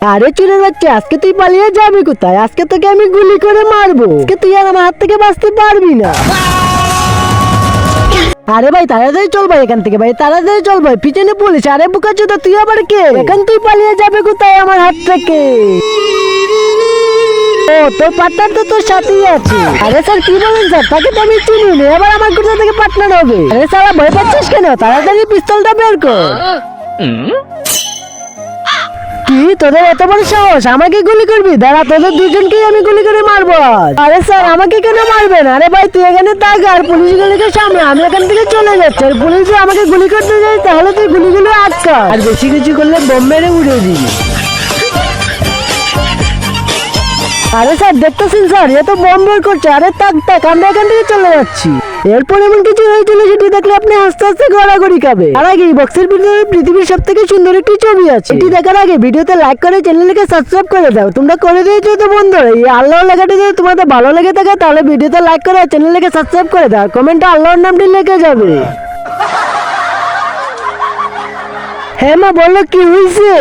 আরে চুরের বাচ্চা, আজকে তুই পালিয়ে যাবি কোথায়? আজকে তোকে আমি গুলি করে মারবো। আজকে তুই আর আমার হাত থেকে বাঁচতে পারবি না। আরে ভাই তাড়াতাড়ি চল ভাই এখান থেকে, ভাই তাড়াতাড়ি চল ভাই, পিছনে পুলিশ। আরে বোকাচোদা, তুই আবার কে? এখন তুই পালিয়ে যাবে কোথায় আমার হাত থেকে? ও তোর পার্টনার তো তোর সাথেই আছে। আরে স্যার কি বলেন স্যার, তাকে তো আমি চিনি না, এবার আমার কোথা থেকে পার্টনার হবে? আরে সারা ভয় পাচ্ছিস কেন? তাড়াতাড়ি পিস্তলটা বের কর। কি তোদের এত বড় সাহস, আমাকে গুলি করবি? দাঁড়া, তোদের দুজনকেই আমি গুলি করে মারবো আজ। আরে স্যার আমাকে কেন মারবেন? আরে ভাই তুই এখানে থাক আর পুলিশগুলোকে সামনে, আমি এখান থেকে চলে যাচ্ছি। আর পুলিশ যদি আমাকে গুলি করতে যায় তাহলে তুই গুলিগুলো আটকা, আর বেশি কিছু করলে বোম মেরে উড়িয়ে দিবি। আরে স্যার দেখতেছেন স্যার, এ তো বোম বের করছে। আরে তাক তাক, আমরা এখান থেকে চলে যাচ্ছি। এরপর এমন কিছু হয়েছিল যেটি দেখলে আপনি আস্তে আস্তে গড়াগড়ি খাবে। আর আগে এই বক্সের ভিতরে পৃথিবীর সব থেকে সুন্দর একটি ছবি আছে। এটি দেখার আগে ভিডিওতে লাইক করে চ্যানেলকে সাবস্ক্রাইব করে দাও। তোমরা করে দিয়েছো তো বন্ধুরা। এই আল্লাহ লেখাটি যদি তোমাদের ভালো লেগে থাকে তাহলে ভিডিওতে লাইক করে চ্যানেলকে সাবস্ক্রাইব করে দাও। কমেন্টে আল্লাহর নামটি লিখে যাবে। হ্যাঁ মা বলো, কি হয়েছে?